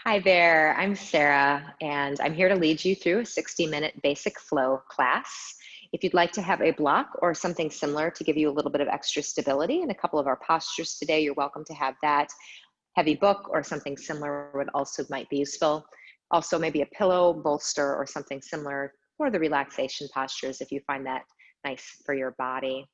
Hi there, I'm Sarah, and I'm here to lead you through a 60-minute basic flow class. If you'd like to have a block or something similar to give you a little bit of extra stability in a couple of our postures today, you're welcome to have that. Heavy book or something similar would also might be useful. Also maybe a pillow, bolster, or something similar for the relaxation postures if you find that nice for your body.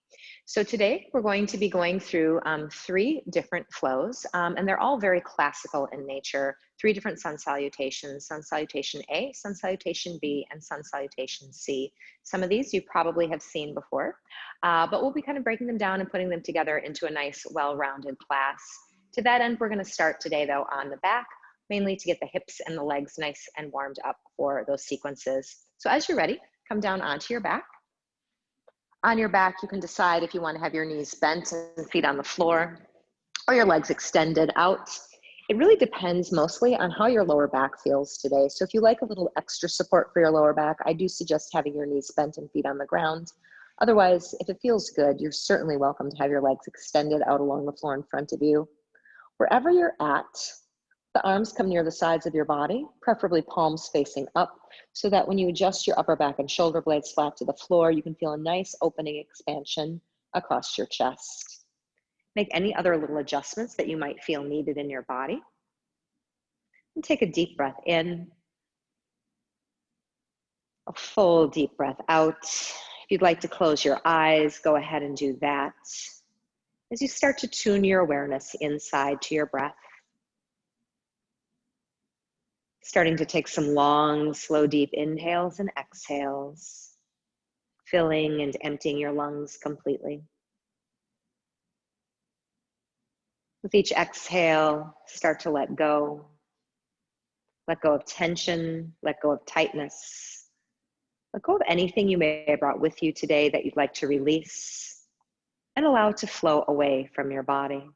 So today we're going to be going through 3 different flows, and they're all very classical in nature. 3 different sun salutations: sun salutation A, sun salutation B, and sun salutation C. Some of these you probably have seen before, but we'll be kind of breaking them down and putting them together into a nice, well-rounded class. To that end, we're going to start today though on the back, mainly to get the hips and the legs nice and warmed up for those sequences. So as you're ready, come down onto your back. On your back, you can decide if you want to have your knees bent and feet on the floor or your legs extended out. It really depends mostly on how your lower back feels today. So if you like a little extra support for your lower back, I do suggest having your knees bent and feet on the ground. Otherwise, if it feels good, you're certainly welcome to have your legs extended out along the floor in front of you. Wherever you're at, the arms come near the sides of your body, preferably palms facing up, so that when you adjust your upper back and shoulder blades flat to the floor, you can feel a nice opening expansion across your chest. Make any other little adjustments that you might feel needed in your body. And take a deep breath in, a full deep breath out. If you'd like to close your eyes, go ahead and do that. As you start to tune your awareness inside to your breath, starting to take some long, slow, deep inhales and exhales, filling and emptying your lungs completely. With each exhale, start to let go. Let go of tension, let go of tightness. Let go of anything you may have brought with you today that you'd like to release, and allow it to flow away from your body.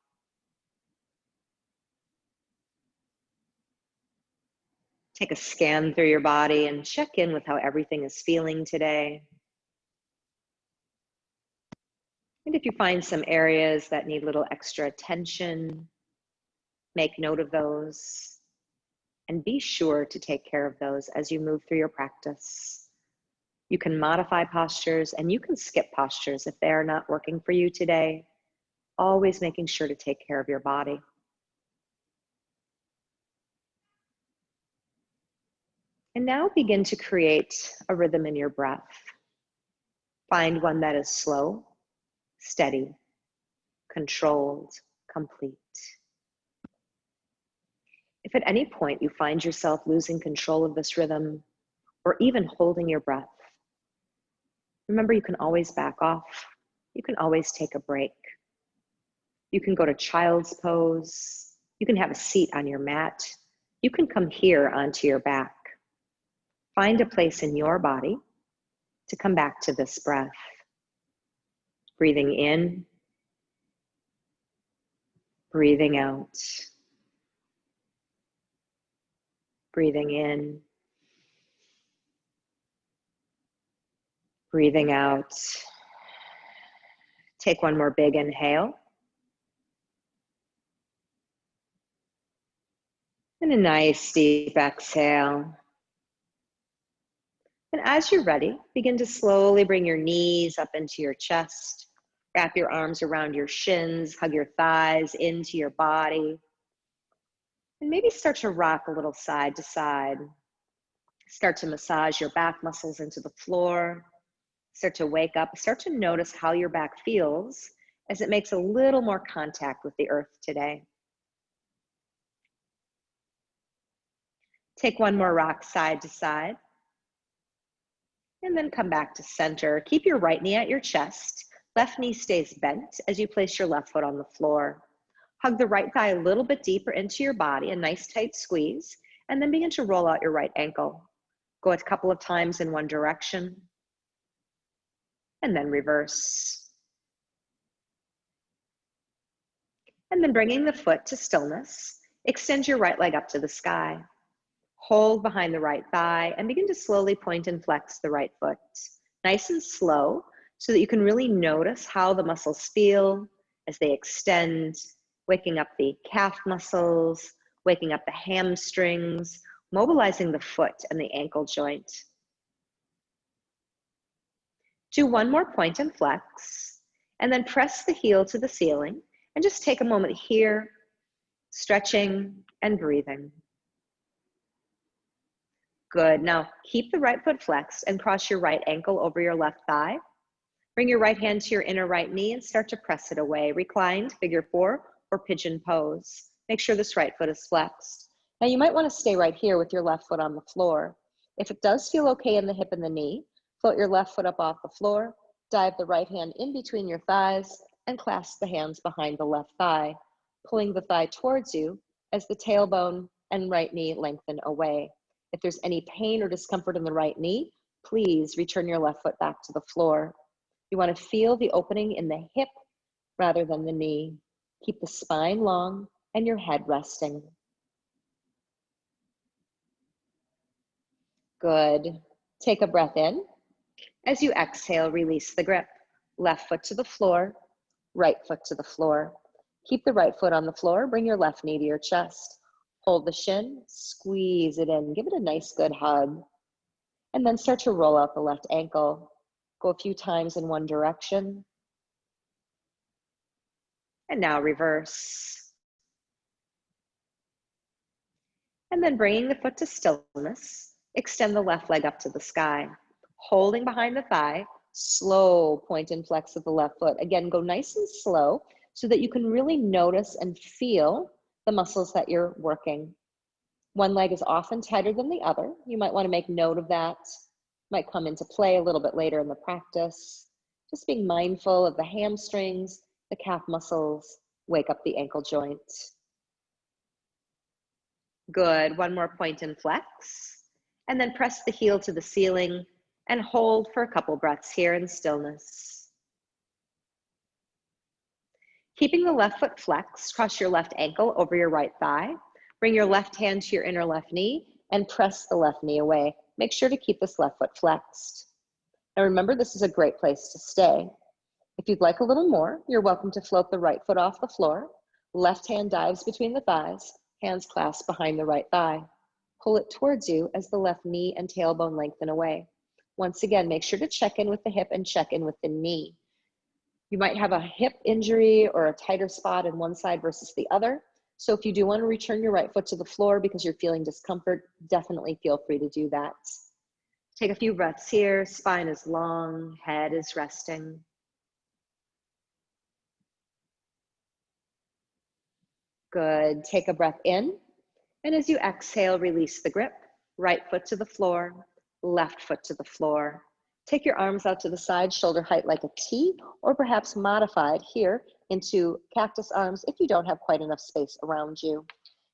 Take a scan through your body and check in with how everything is feeling today. And if you find some areas that need a little extra attention, make note of those and be sure to take care of those as you move through your practice. You can modify postures and you can skip postures if they are not working for you today, always making sure to take care of your body. And now begin to create a rhythm in your breath. Find one that is slow, steady, controlled, complete. If at any point you find yourself losing control of this rhythm, or even holding your breath, remember you can always back off. You can always take a break. You can go to child's pose. You can have a seat on your mat. You can come here onto your back. Find a place in your body to come back to this breath. Breathing in, breathing out. Breathing in, breathing out. Take one more big inhale. And a nice deep exhale. And as you're ready, begin to slowly bring your knees up into your chest. Wrap your arms around your shins, hug your thighs into your body. And maybe start to rock a little side to side. Start to massage your back muscles into the floor. Start to wake up. Start to notice how your back feels as it makes a little more contact with the earth today. Take one more rock side to side. And then come back to center. Keep your right knee at your chest. Left knee stays bent as you place your left foot on the floor. Hug the right thigh a little bit deeper into your body, a nice tight squeeze, and then begin to roll out your right ankle. Go a couple of times in one direction, and then reverse. And then bringing the foot to stillness, extend your right leg up to the sky. Hold behind the right thigh and begin to slowly point and flex the right foot. Nice and slow so that you can really notice how the muscles feel as they extend, waking up the calf muscles, waking up the hamstrings, mobilizing the foot and the ankle joint. Do one more point and flex, and then press the heel to the ceiling, and just take a moment here, stretching and breathing. Good. Now keep the right foot flexed and cross your right ankle over your left thigh. Bring your right hand to your inner right knee and start to press it away. Reclined, figure 4, or pigeon pose. Make sure this right foot is flexed. Now you might want to stay right here with your left foot on the floor. If it does feel okay in the hip and the knee, float your left foot up off the floor, dive the right hand in between your thighs, and clasp the hands behind the left thigh, pulling the thigh towards you as the tailbone and right knee lengthen away. If there's any pain or discomfort in the right knee, please return your left foot back to the floor. You want to feel the opening in the hip rather than the knee. Keep the spine long and your head resting. Good. Take a breath in. As you exhale, release the grip. Left foot to the floor, right foot to the floor. Keep the right foot on the floor. Bring your left knee to your chest. Hold the shin, squeeze it in. Give it a nice good hug. And then start to roll out the left ankle. Go a few times in one direction. And now reverse. And then bringing the foot to stillness, extend the left leg up to the sky. Holding behind the thigh, slow point and flex of the left foot. Again, go nice and slow so that you can really notice and feel the muscles that you're working. One leg is often tighter than the other. You might want to make note of that. Might come into play a little bit later in the practice. Just being mindful of the hamstrings, the calf muscles, wake up the ankle joint. Good. One more point and flex. And then press the heel to the ceiling and hold for a couple breaths here in stillness. Keeping the left foot flexed, cross your left ankle over your right thigh. Bring your left hand to your inner left knee and press the left knee away. Make sure to keep this left foot flexed. Now remember, this is a great place to stay. If you'd like a little more, you're welcome to float the right foot off the floor. Left hand dives between the thighs, hands clasped behind the right thigh. Pull it towards you as the left knee and tailbone lengthen away. Once again, make sure to check in with the hip and check in with the knee. You might have a hip injury or a tighter spot in one side versus the other. So if you do want to return your right foot to the floor because you're feeling discomfort, definitely feel free to do that. Take a few breaths here. Spine is long, head is resting. Good. Take a breath in. And as you exhale, release the grip. Right foot to the floor, left foot to the floor. Take your arms out to the side, shoulder height like a T, or perhaps modified here into cactus arms if you don't have quite enough space around you.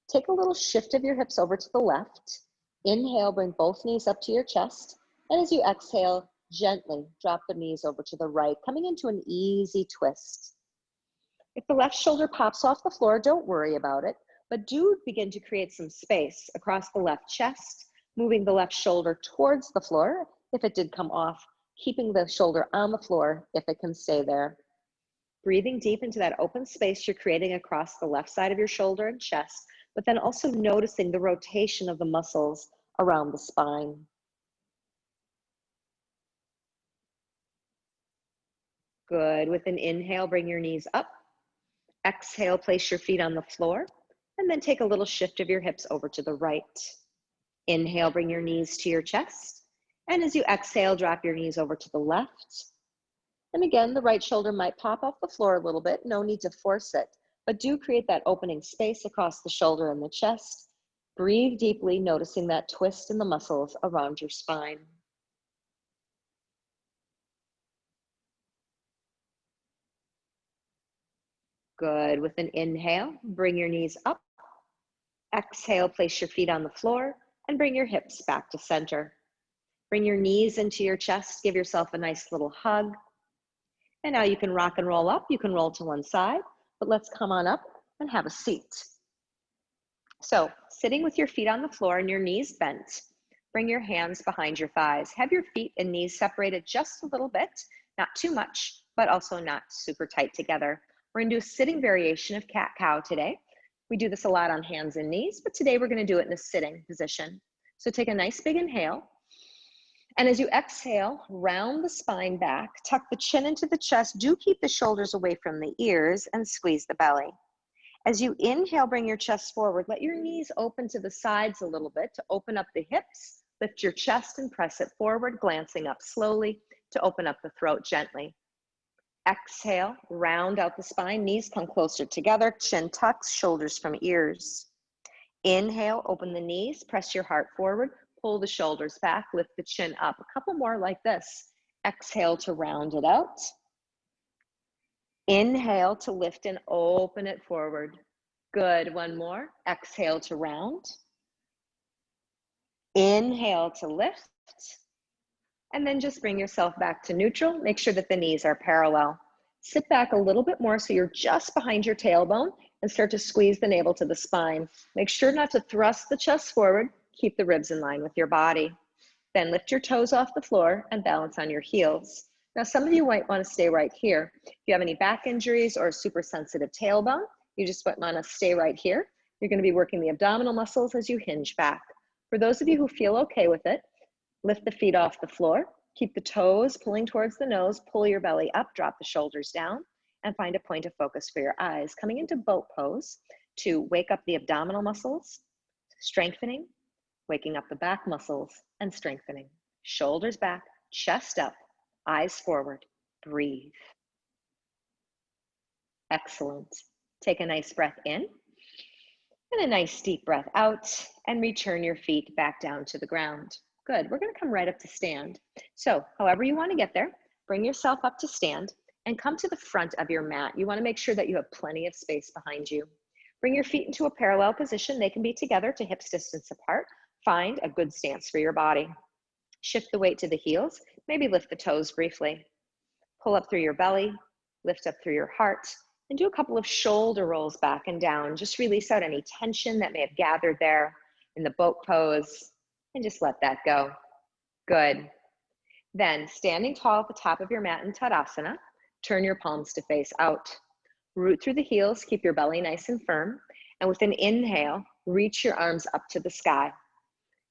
Take a little shift of your hips over to the left. Inhale, bring both knees up to your chest. And as you exhale, gently drop the knees over to the right, coming into an easy twist. If the left shoulder pops off the floor, don't worry about it, but do begin to create some space across the left chest, moving the left shoulder towards the floor if it did come off, keeping the shoulder on the floor if it can stay there. Breathing deep into that open space you're creating across the left side of your shoulder and chest, but then also noticing the rotation of the muscles around the spine. Good. With an inhale, bring your knees up. Exhale, place your feet on the floor, and then take a little shift of your hips over to the right. Inhale, bring your knees to your chest. And as you exhale, drop your knees over to the left. And again, the right shoulder might pop off the floor a little bit. No need to force it, but do create that opening space across the shoulder and the chest. Breathe deeply, noticing that twist in the muscles around your spine. Good. With an inhale, bring your knees up. Exhale, place your feet on the floor and bring your hips back to center. Bring your knees into your chest. Give yourself a nice little hug. And now you can rock and roll up. You can roll to one side, but let's come on up and have a seat. So sitting with your feet on the floor and your knees bent, bring your hands behind your thighs. Have your feet and knees separated just a little bit, not too much, but also not super tight together. We're gonna do a sitting variation of cat-cow today. We do this a lot on hands and knees, but today we're going to do it in a sitting position. So take a nice big inhale. And as you exhale, round the spine back, tuck the chin into the chest. Do keep the shoulders away from the ears and squeeze the belly. As you inhale, bring your chest forward. Let your knees open to the sides a little bit to open up the hips. Lift your chest and press it forward, glancing up slowly to open up the throat gently. Exhale, round out the spine, knees come closer together, chin tucks, shoulders from ears. Inhale, open the knees, press your heart forward, pull the shoulders back, lift the chin up. A couple more like this. Exhale to round it out. Inhale to lift and open it forward. Good, one more. Exhale to round. Inhale to lift. And then just bring yourself back to neutral. Make sure that the knees are parallel. Sit back a little bit more so you're just behind your tailbone and start to squeeze the navel to the spine. Make sure not to thrust the chest forward. Keep the ribs in line with your body. Then lift your toes off the floor and balance on your heels. Now, some of you might want to stay right here. If you have any back injuries or a super sensitive tailbone, you just want to stay right here. You're going to be working the abdominal muscles as you hinge back. For those of you who feel okay with it, lift the feet off the floor. Keep the toes pulling towards the nose. Pull your belly up, drop the shoulders down, and find a point of focus for your eyes. Coming into boat pose to wake up the abdominal muscles, strengthening, waking up the back muscles, and strengthening. Shoulders back, chest up, eyes forward, breathe. Excellent. Take a nice breath in and a nice deep breath out, and return your feet back down to the ground. Good, we're gonna come right up to stand. So however you wanna get there, bring yourself up to stand and come to the front of your mat. You wanna make sure that you have plenty of space behind you. Bring your feet into a parallel position. They can be together to hips distance apart. Find a good stance for your body. Shift the weight to the heels. Maybe lift the toes briefly. Pull up through your belly, lift up through your heart, and do a couple of shoulder rolls back and down. Just release out any tension that may have gathered there in the boat pose, and just let that go. Good. Then, standing tall at the top of your mat in Tadasana, turn your palms to face out. Root through the heels, keep your belly nice and firm, and with an inhale, reach your arms up to the sky.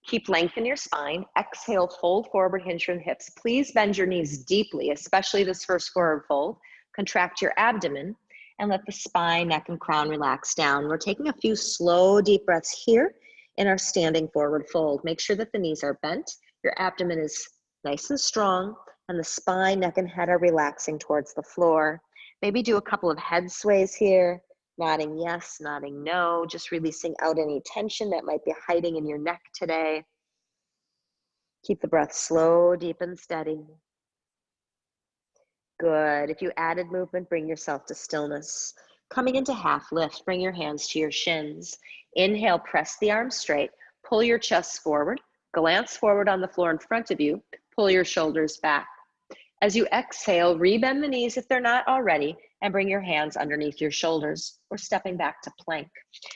Keep length in your spine. Exhale, fold forward, hinge from the hips. Please bend your knees deeply, especially this first forward fold. Contract your abdomen and let the spine, neck, and crown relax down. We're taking a few slow, deep breaths here in our standing forward fold. Make sure that the knees are bent, your abdomen is nice and strong, and the spine, neck, and head are relaxing towards the floor. Maybe do a couple of head sways here, nodding yes, nodding no, just releasing out any tension that might be hiding in your neck today. Keep the breath slow, deep, and steady. Good. If you added movement, bring yourself to stillness. Coming into half lift, bring your hands to your shins. Inhale, press the arms straight. Pull your chest forward. Glance forward on the floor in front of you. Pull your shoulders back. As you exhale, rebend the knees if they're not already, and bring your hands underneath your shoulders. We're stepping back to plank.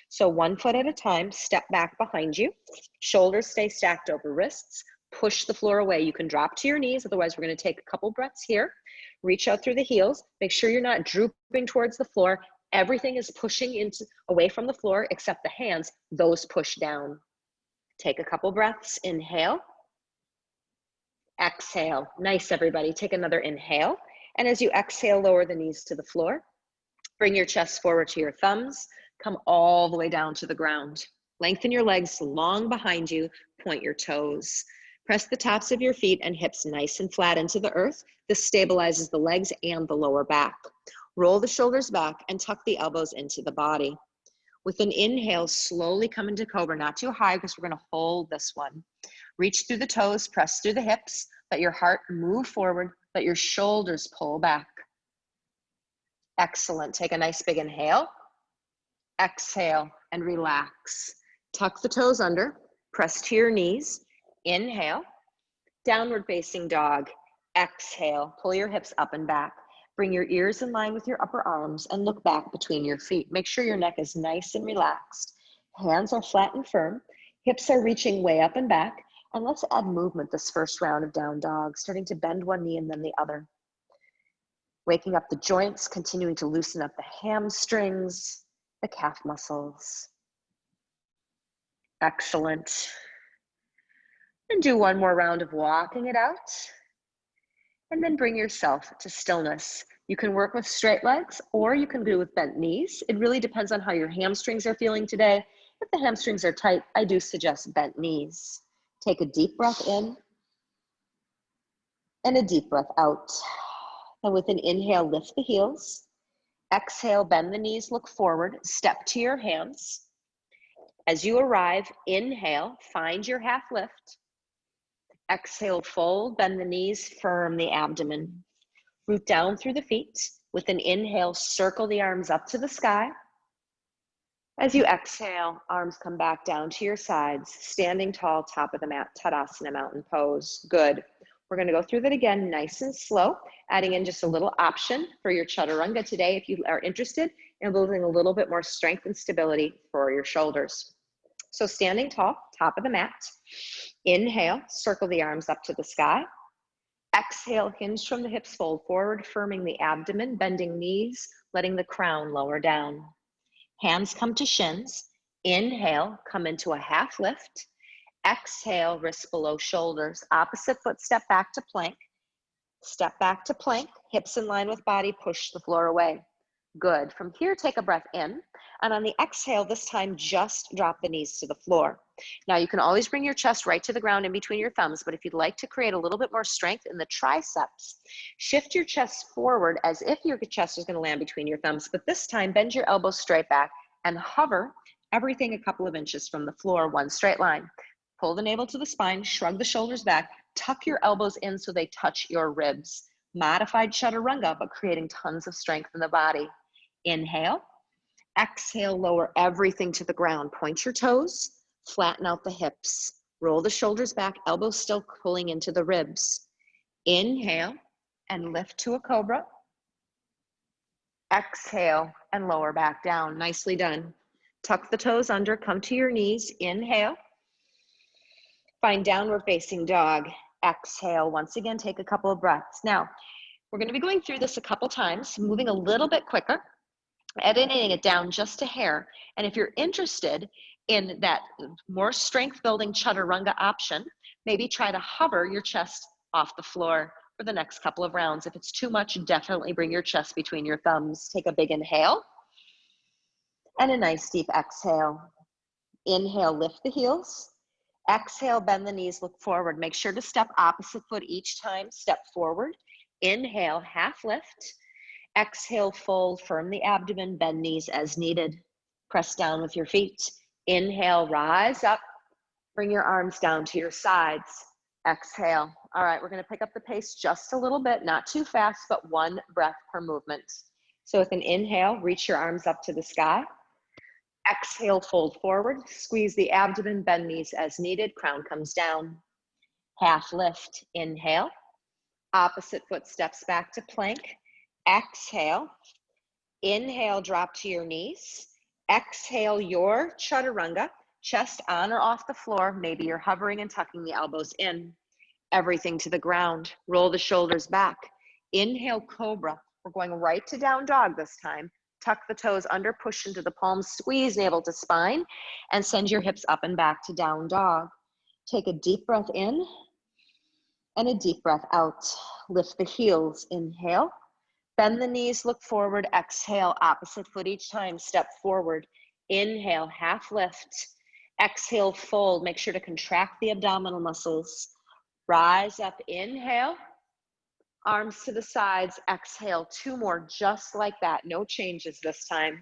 So 1 foot at a time, step back behind you. Shoulders stay stacked over wrists. Push the floor away. You can drop to your knees, otherwise we're going to take a couple breaths here. Reach out through the heels. Make sure you're not drooping towards the floor. Everything is pushing away from the floor except the hands. Those push down. Take a couple breaths. Inhale. Exhale. Nice, everybody. Take another inhale. And as you exhale, lower the knees to the floor. Bring your chest forward to your thumbs. Come all the way down to the ground. Lengthen your legs long behind you. Point your toes. Press the tops of your feet and hips nice and flat into the earth. This stabilizes the legs and the lower back. Roll the shoulders back and tuck the elbows into the body. With an inhale, slowly come into cobra, not too high because we're going to hold this one. Reach through the toes, press through the hips, let your heart move forward, let your shoulders pull back. Excellent. Take a nice big inhale. Exhale and relax. Tuck the toes under, press to your knees. Inhale, downward facing dog. Exhale, pull your hips up and back. Bring your ears in line with your upper arms and look back between your feet. Make sure your neck is nice and relaxed. Hands are flat and firm. Hips are reaching way up and back. And let's add movement this first round of down dog, starting to bend one knee and then the other. Waking up the joints, continuing to loosen up the hamstrings the calf muscles. Excellent. And do one more round of walking it out. And then bring yourself to stillness. You can work with straight legs or you can do with bent knees. It really depends on how your hamstrings are feeling today. If the hamstrings are tight, I do suggest bent knees. Take a deep breath in and a deep breath out. And with an inhale, lift the heels. Exhale, bend the knees, look forward, step to your hands. As you arrive, inhale, find your half lift. Exhale, fold, bend the knees, firm the abdomen. Root down through the feet. With an inhale, circle the arms up to the sky. As you exhale, arms come back down to your sides, standing tall, top of the mat, Tadasana, mountain pose. Good. We're going to go through that again, nice and slow, adding in just a little option for your chaturanga today if you are interested in building a little bit more strength and stability for your shoulders. So standing tall, top of the mat. Inhale, circle the arms up to the sky. Exhale, hinge from the hips, fold forward, firming the abdomen, bending knees, letting the crown lower down. Hands come to shins. Inhale, come into a half lift. Exhale, wrists below shoulders. Opposite foot, step back to plank. Step back to plank, hips in line with body, push the floor away. Good. From here, take a breath in. And on the exhale, this time, just drop the knees to the floor. Now, you can always bring your chest right to the ground in between your thumbs, but if you'd like to create a little bit more strength in the triceps, shift your chest forward as if your chest is going to land between your thumbs, but this time, bend your elbows straight back and hover everything a couple of inches from the floor, one straight line. Pull the navel to the spine, shrug the shoulders back, tuck your elbows in so they touch your ribs. Modified chaturanga, but creating tons of strength in the body. Inhale. Exhale, lower everything to the ground. Point your toes, flatten out the hips. Roll the shoulders back, elbows still pulling into the ribs. Inhale and lift to a cobra. Exhale and lower back down. Nicely done. Tuck the toes under, come to your knees. Inhale. Find downward facing dog. Exhale. Once again, take a couple of breaths. Now, we're going to be going through this a couple times, moving a little bit quicker, editing it down just a hair. And if you're interested in that more strength building chaturanga option, maybe try to hover your chest off the floor for the next couple of rounds. If it's too much, definitely bring your chest between your thumbs. Take a big inhale and a nice deep exhale. Inhale, lift the heels. Exhale, bend the knees, look forward. Make sure to step opposite foot each time. Step forward. Inhale, half lift. Exhale, fold, firm the abdomen, bend knees as needed. Press down with your feet. Inhale, rise up. Bring your arms down to your sides. Exhale. All right, we're going to pick up the pace just a little bit, not too fast, but one breath per movement. So with an inhale, reach your arms up to the sky. Exhale, fold forward, squeeze the abdomen, bend knees as needed, crown comes down. Half lift, inhale. Opposite foot steps back to plank. Exhale. Inhale, drop to your knees. Exhale, your chaturanga, chest on or off the floor. Maybe you're hovering and tucking the elbows in. Everything to the ground. Roll the shoulders back. Inhale, cobra. We're going right to down dog this time. Tuck the toes under, push into the palms, squeeze navel to spine, and send your hips up and back to down dog. Take a deep breath in and a deep breath out. Lift the heels, inhale. Bend the knees, look forward, exhale, opposite foot each time, step forward. Inhale, half lift. Exhale, fold. Make sure to contract the abdominal muscles. Rise up, inhale. Arms to the sides, exhale, two more, just like that. No changes this time.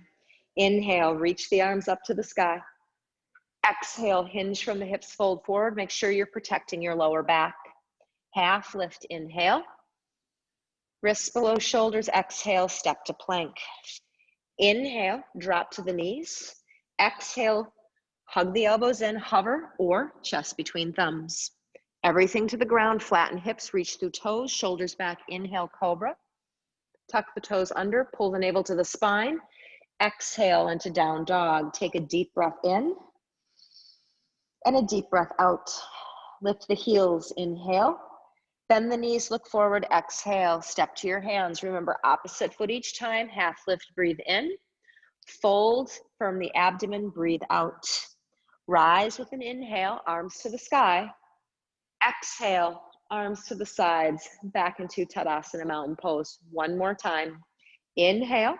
Inhale, reach the arms up to the sky. Exhale, hinge from the hips, fold forward. Make sure you're protecting your lower back. Half lift, inhale. Wrists below shoulders, exhale, step to plank. Inhale, drop to the knees. Exhale, hug the elbows in, hover, or chest between thumbs. Everything to the ground, flatten hips, reach through toes, shoulders back, inhale, cobra. Tuck the toes under, pull the navel to the spine. Exhale into down dog. Take a deep breath in and a deep breath out. Lift the heels, inhale. Bend the knees, look forward, exhale. Step to your hands. Remember, opposite foot each time, half lift, breathe in. Fold from the abdomen, breathe out. Rise with an inhale, arms to the sky. Exhale, arms to the sides, back into Tadasana Mountain Pose. One more time. Inhale.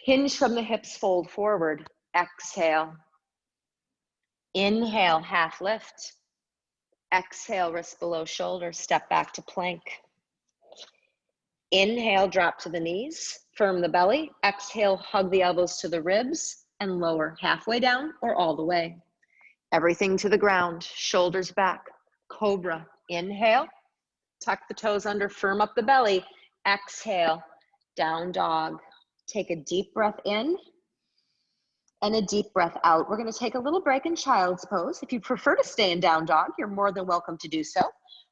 Hinge from the hips, fold forward. Exhale. Inhale, half lift. Exhale, wrist below shoulder, step back to plank. Inhale, drop to the knees, firm the belly. Exhale, hug the elbows to the ribs and lower halfway down or all the way. Everything to the ground, shoulders back. Cobra, inhale, tuck the toes under, firm up the belly. Exhale, down dog. Take a deep breath in and a deep breath out. We're going to take a little break in child's pose. If you prefer to stay in down dog, you're more than welcome to do so.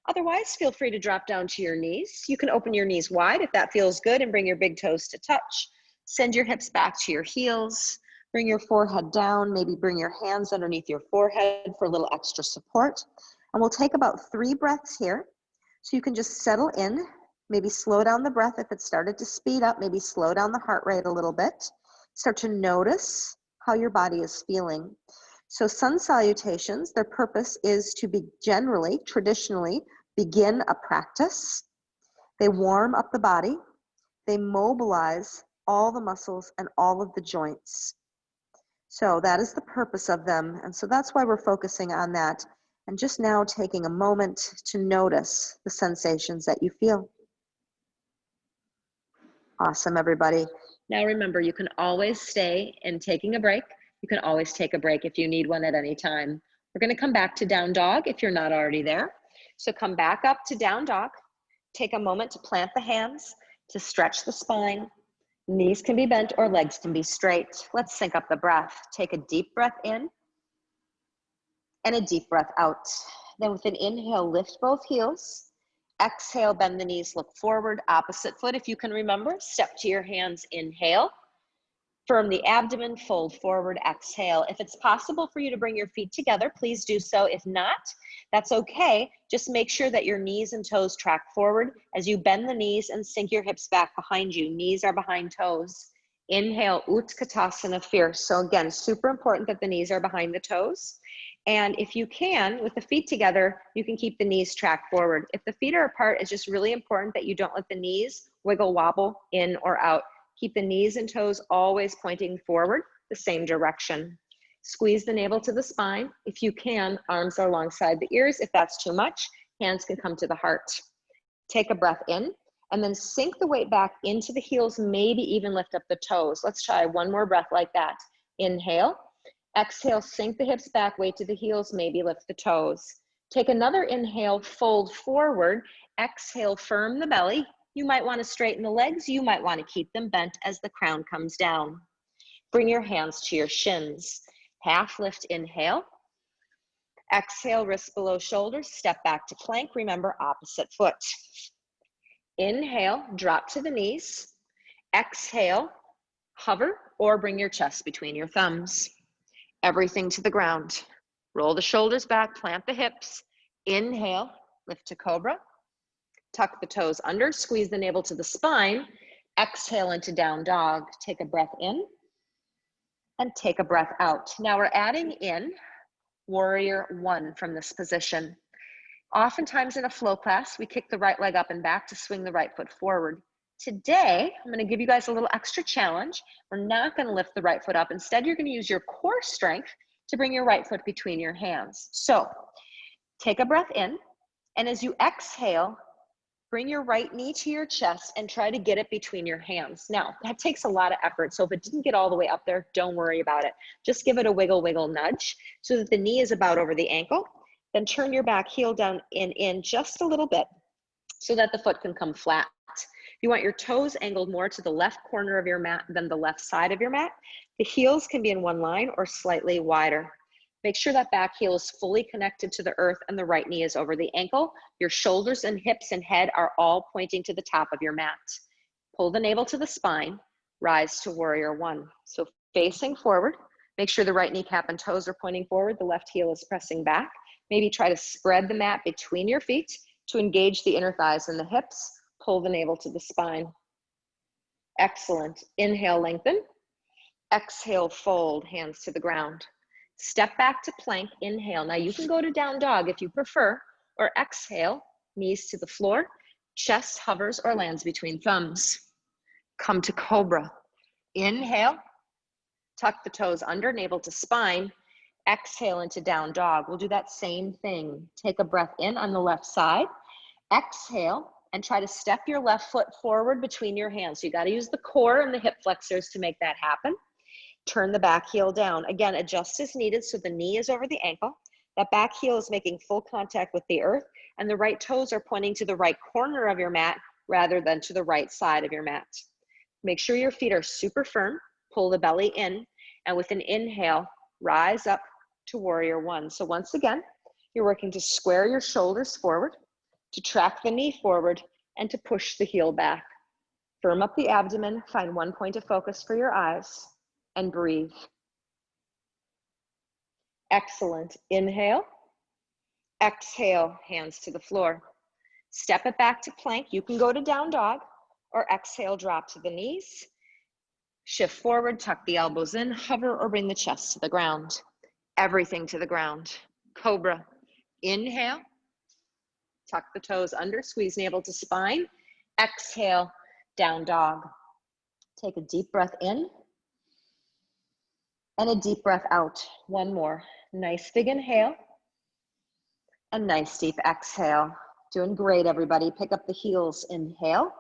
Otherwise, feel free to drop down to your knees. You can open your knees wide if that feels good and bring your big toes to touch. Send your hips back to your heels. Bring your forehead down. Maybe bring your hands underneath your forehead for a little extra support. And we'll take about 3 breaths here. So you can just settle in. Maybe slow down the breath if it started to speed up. Maybe slow down the heart rate a little bit. Start to notice how your body is feeling. So sun salutations, their purpose is to be traditionally begin a practice. They warm up the body. They mobilize all the muscles and all of the joints. So that is the purpose of them. And so that's why we're focusing on that. And just now taking a moment to notice the sensations that you feel. Awesome, everybody. Now remember, you can always stay in taking a break. You can always take a break if you need one at any time. We're going to come back to down dog if you're not already there. So come back up to down dog. Take a moment to plant the hands, to stretch the spine. Knees can be bent or legs can be straight. Let's sync up the breath. Take a deep breath in and a deep breath out. Then with an inhale, lift both heels. Exhale, bend the knees, look forward, opposite foot. If you can remember, step to your hands, inhale. Firm the abdomen, fold forward, exhale. If it's possible for you to bring your feet together, please do so. If not, that's okay. Just make sure that your knees and toes track forward as you bend the knees and sink your hips back behind you. Knees are behind toes. Inhale, Utkatasana, fierce. So again, super important that the knees are behind the toes. And if you can, with the feet together, you can keep the knees track forward. If the feet are apart, it's just really important that you don't let the knees wiggle wobble in or out. Keep the knees and toes always pointing forward, the same direction. Squeeze the navel to the spine. If you can, arms are alongside the ears. If that's too much, hands can come to the heart. Take a breath in and then sink the weight back into the heels, maybe even lift up the toes. Let's try one more breath like that. Inhale. Exhale, sink the hips back, weight to the heels, maybe lift the toes. Take another inhale, fold forward. Exhale, firm the belly. You might want to straighten the legs. You might want to keep them bent as the crown comes down. Bring your hands to your shins. Half lift, inhale. Exhale, wrists below shoulders. Step back to plank. Remember, opposite foot. Inhale, drop to the knees. Exhale, hover or bring your chest between your thumbs. Everything to the ground. Roll the shoulders back, plant the hips. Inhale, lift to cobra. Tuck the toes under, squeeze the navel to the spine. Exhale into down dog. Take a breath in and take a breath out. Now we're adding in warrior one from this position. Oftentimes in a flow class, we kick the right leg up and back to swing the right foot forward. Today, I'm going to give you guys a little extra challenge. We're not going to lift the right foot up. Instead, you're going to use your core strength to bring your right foot between your hands. So take a breath in, and as you exhale, bring your right knee to your chest and try to get it between your hands. Now, that takes a lot of effort, so if it didn't get all the way up there, don't worry about it. Just give it a wiggle, wiggle, nudge so that the knee is about over the ankle. Then turn your back heel down and in just a little bit so that the foot can come flat. You want your toes angled more to the left corner of your mat than the left side of your mat. The heels can be in one line or slightly wider. Make sure that back heel is fully connected to the earth and the right knee is over the ankle. Your shoulders and hips and head are all pointing to the top of your mat. Pull the navel to the spine, rise to warrior one. So facing forward, make sure the right kneecap and toes are pointing forward, the left heel is pressing back. Maybe try to spread the mat between your feet to engage the inner thighs and the hips. Pull the navel to the spine. Excellent. Inhale, lengthen. Exhale, fold, hands to the ground. Step back to plank, inhale. Now you can go to down dog if you prefer, or exhale, knees to the floor, chest hovers or lands between thumbs. Come to cobra. Inhale, tuck the toes under, navel to spine. Exhale into down dog. We'll do that same thing. Take a breath in on the left side. Exhale and try to step your left foot forward between your hands. So you got to use the core and the hip flexors to make that happen. Turn the back heel down. Again, adjust as needed so the knee is over the ankle. That back heel is making full contact with the earth, and the right toes are pointing to the right corner of your mat rather than to the right side of your mat. Make sure your feet are super firm. Pull the belly in, and with an inhale, rise up to warrior one. So once again, you're working to square your shoulders forward, to track the knee forward, and to push the heel back. Firm up the abdomen, find one point of focus for your eyes, and breathe. Excellent. Inhale. Exhale, hands to the floor. Step it back to plank. You can go to down dog, or exhale, drop to the knees. Shift forward, tuck the elbows in, hover or bring the chest to the ground. Everything to the ground. Cobra. Inhale. Tuck the toes under, squeeze navel to spine. Exhale, down dog. Take a deep breath in and a deep breath out. One more. Nice big inhale. A nice deep exhale. Doing great, everybody. Pick up the heels. Inhale.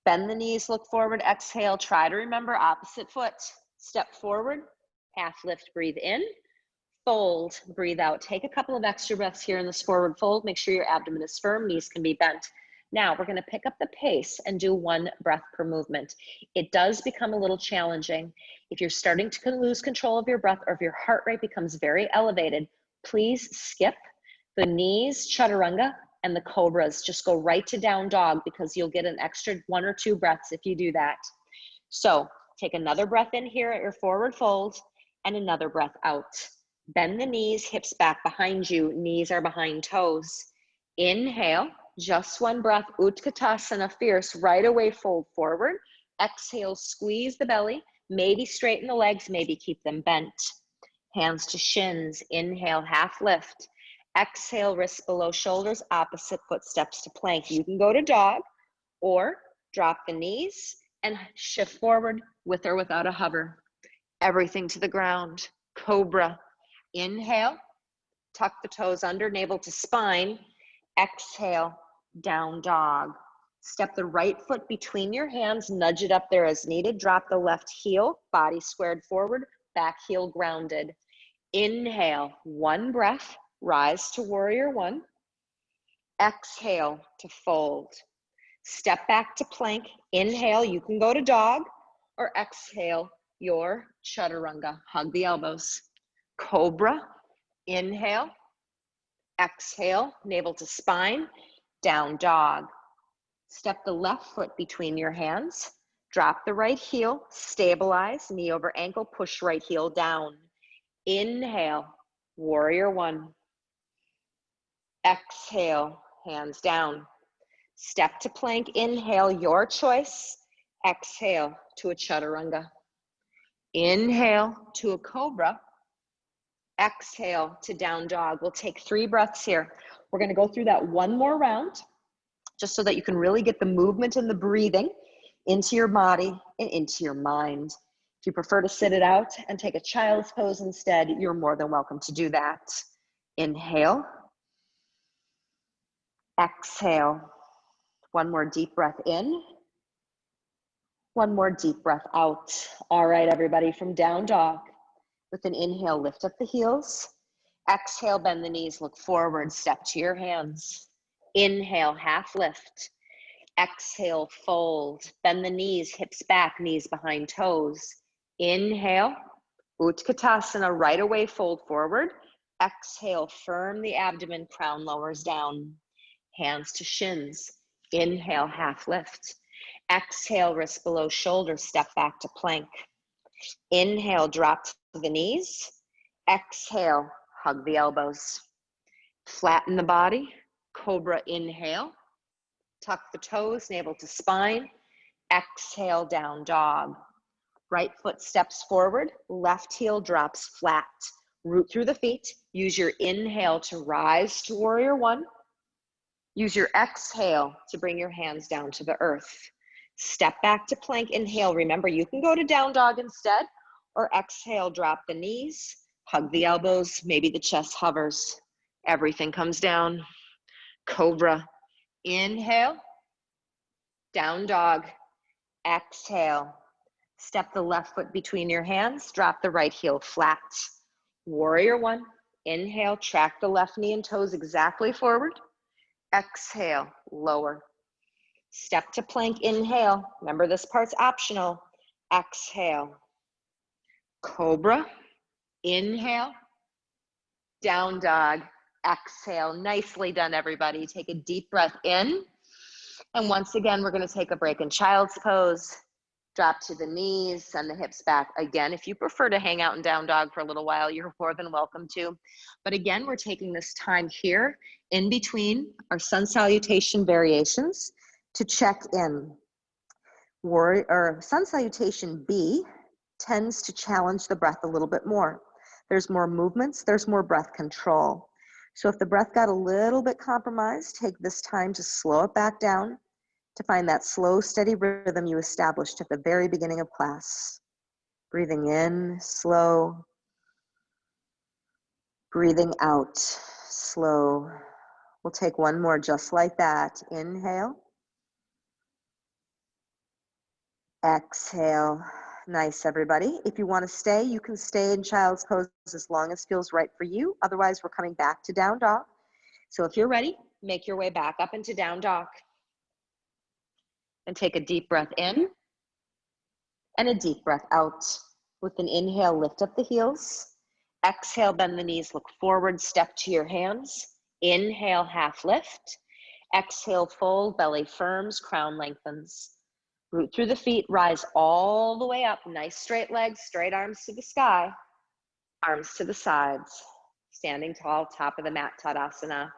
Bend the knees, look forward. Exhale. Try to remember opposite foot. Step forward. Half lift, breathe in. Fold, breathe out. Take a couple of extra breaths here in this forward fold. Make sure your abdomen is firm, knees can be bent. Now we're gonna pick up the pace and do one breath per movement. It does become a little challenging. If you're starting to lose control of your breath, or if your heart rate becomes very elevated, please skip the knees, chaturanga, and the cobras. Just go right to down dog, because you'll get an extra 1 or 2 breaths if you do that. So take another breath in here at your forward fold, and another breath out. Bend the knees, hips back behind you, knees are behind toes. Inhale, just one breath, Utkatasana, fierce, right away fold forward. Exhale, squeeze the belly, maybe straighten the legs, maybe keep them bent. Hands to shins, inhale, half lift. Exhale, wrists below shoulders, opposite footsteps to plank. You can go to dog, or drop the knees and shift forward with or without a hover. Everything to the ground. Cobra. Inhale, tuck the toes under, navel to spine. Exhale, down dog. Step the right foot between your hands, nudge it up there as needed. Drop the left heel, body squared forward, back heel grounded. Inhale, one breath, rise to warrior one. Exhale to fold. Step back to plank. Inhale, you can go to dog, or exhale, your chaturanga. Hug the elbows. Cobra. Inhale. Exhale, navel to spine, down dog. Step the left foot between your hands. Drop the right heel, stabilize, knee over ankle, push right heel down. Inhale, warrior one. Exhale, hands down. Step to plank, inhale, your choice. Exhale to a chaturanga. Inhale to a cobra. Exhale to down dog. We'll take 3 breaths here. We're gonna go through that one more round, just so that you can really get the movement and the breathing into your body and into your mind. If you prefer to sit it out and take a child's pose instead, you're more than welcome to do that. Inhale. Exhale. One more deep breath in. One more deep breath out. All right, everybody, from down dog. With an inhale, lift up the heels. Exhale, bend the knees, look forward, step to your hands. Inhale, half lift. Exhale, fold. Bend the knees, hips back, knees behind toes. Inhale, Utkatasana, right away, fold forward. Exhale, firm the abdomen, crown lowers down. Hands to shins. Inhale, half lift. Exhale, wrists below shoulders, step back to plank. Inhale, drop to the knees. Exhale, hug the elbows. Flatten the body. Cobra, inhale. Tuck the toes, navel to spine. Exhale, down dog. Right foot steps forward, left heel drops flat. Root through the feet. Use your inhale to rise to warrior one. Use your exhale to bring your hands down to the earth. Step back to plank, inhale. Remember, you can go to down dog instead, or exhale, drop the knees, hug the elbows, maybe the chest hovers. Everything comes down. Cobra. Inhale, down dog. Exhale. Step the left foot between your hands, drop the right heel flat. Warrior one. Inhale, track the left knee and toes exactly forward. Exhale, lower. Step to plank, inhale. Remember, this part's optional. Exhale. Cobra. Inhale. Down dog. Exhale. Nicely done, everybody. Take a deep breath in. And once again, we're going to take a break in child's pose. Drop to the knees, send the hips back. Again, if you prefer to hang out in down dog for a little while, you're more than welcome to. But again, we're taking this time here in between our sun salutation variations to check in. Sun salutation B tends to challenge the breath a little bit more. There's more movements, there's more breath control. So if the breath got a little bit compromised, take this time to slow it back down, to find that slow, steady rhythm you established at the very beginning of class. Breathing in, slow. Breathing out, slow. We'll take one more just like that. Inhale. Exhale. Nice, everybody. If you want to stay, you can stay in child's pose as long as feels right for you. Otherwise, we're coming back to down dog. So if you're ready, make your way back up into down dog. And take a deep breath in and a deep breath out. With an inhale, lift up the heels. Exhale, bend the knees, look forward, step to your hands. Inhale, half lift. Exhale, fold, belly firms, crown lengthens. Root through the feet, rise all the way up. Nice straight legs, straight arms to the sky. Arms to the sides. Standing tall, top of the mat, Tadasana.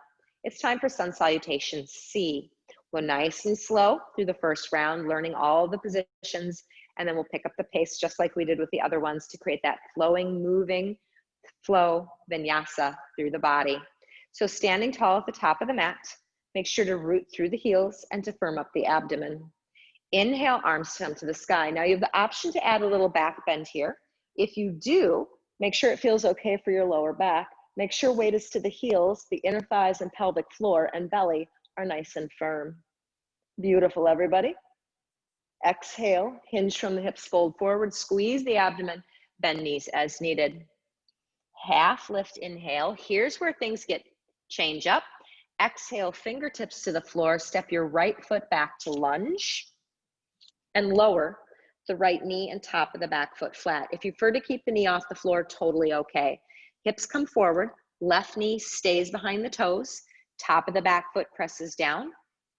It's time for sun salutation C. Go nice and slow through the first round, learning all the positions, and then we'll pick up the pace just like we did with the other ones to create that flowing, moving flow vinyasa through the body. So standing tall at the top of the mat, make sure to root through the heels and to firm up the abdomen. Inhale, arms come to the sky. Now you have the option to add a little back bend here. If you do, make sure it feels okay for your lower back. Make sure weight is to the heels, the inner thighs and pelvic floor and belly are nice and firm. Beautiful, everybody. Exhale, hinge from the hips, fold forward, squeeze the abdomen, bend knees as needed. Half lift, inhale. Here's where things change up. Exhale, fingertips to the floor, step your right foot back to lunge and lower the right knee and top of the back foot flat. If you prefer to keep the knee off the floor, totally okay. Hips come forward, left knee stays behind the toes, top of the back foot presses down,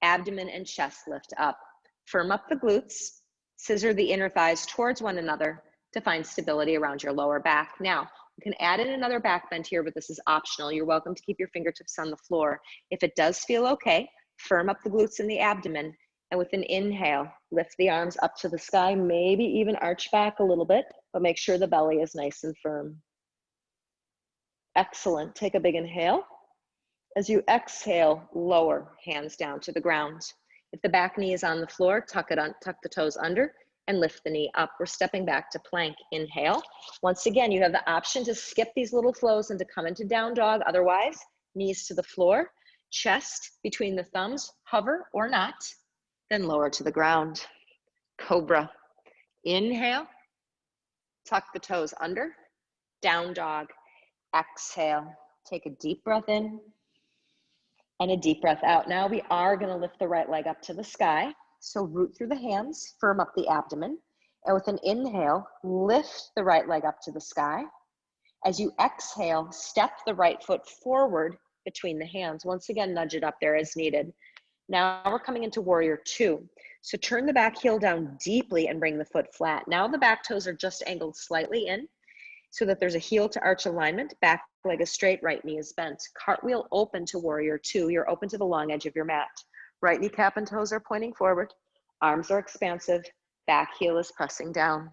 abdomen and chest lift up. Firm up the glutes, scissor the inner thighs towards one another to find stability around your lower back. Now, you can add in another back bend here, but this is optional. You're welcome to keep your fingertips on the floor. If it does feel okay, firm up the glutes and the abdomen, and with an inhale, lift the arms up to the sky, maybe even arch back a little bit, but make sure the belly is nice and firm. Excellent. Take a big inhale. As you exhale, lower, hands down to the ground. If the back knee is on the floor, tuck the toes under and lift the knee up. We're stepping back to plank. Inhale. Once again, you have the option to skip these little flows and to come into down dog. Otherwise, knees to the floor, chest between the thumbs, hover or not, then lower to the ground. Cobra. Inhale. Tuck the toes under. Down dog. Exhale. Take a deep breath in and a deep breath out. Now we are going to lift the right leg up to the sky. So root through the hands, firm up the abdomen. And with an inhale, lift the right leg up to the sky. As you exhale, step the right foot forward between the hands. Once again, nudge it up there as needed. Now we're coming into warrior two. So turn the back heel down deeply and bring the foot flat. Now the back toes are just angled slightly in so that there's a heel to arch alignment. Back leg is straight, right knee is bent. Cartwheel open to warrior two. You're open to the long edge of your mat. Right knee cap and toes are pointing forward. Arms are expansive, back heel is pressing down.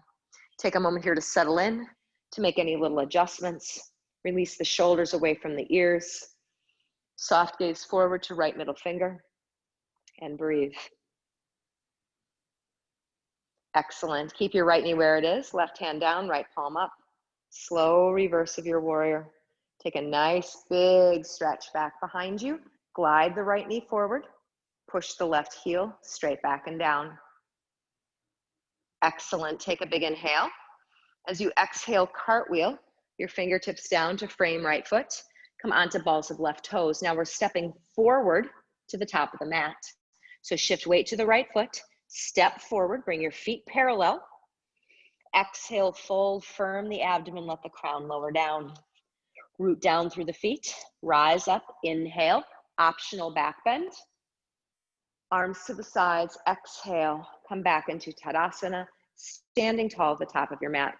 Take a moment here to settle in, to make any little adjustments. Release the shoulders away from the ears. Soft gaze forward to right middle finger, and breathe. Excellent. Keep your right knee where it is, left hand down, right palm up. Slow reverse of your warrior. Take a nice big stretch back behind you. Glide the right knee forward. Push the left heel straight back and down. Excellent. Take a big inhale. As you exhale, cartwheel your fingertips down to frame right foot. Come onto balls of left toes. Now we're stepping forward to the top of the mat. So shift weight to the right foot. Step forward. Bring your feet parallel. Exhale, fold firm the abdomen. Let the crown lower down. Root down through the feet. Rise up. Inhale. Optional back bend. Arms to the sides. Exhale. Come back into Tadasana. Standing tall at the top of your mat.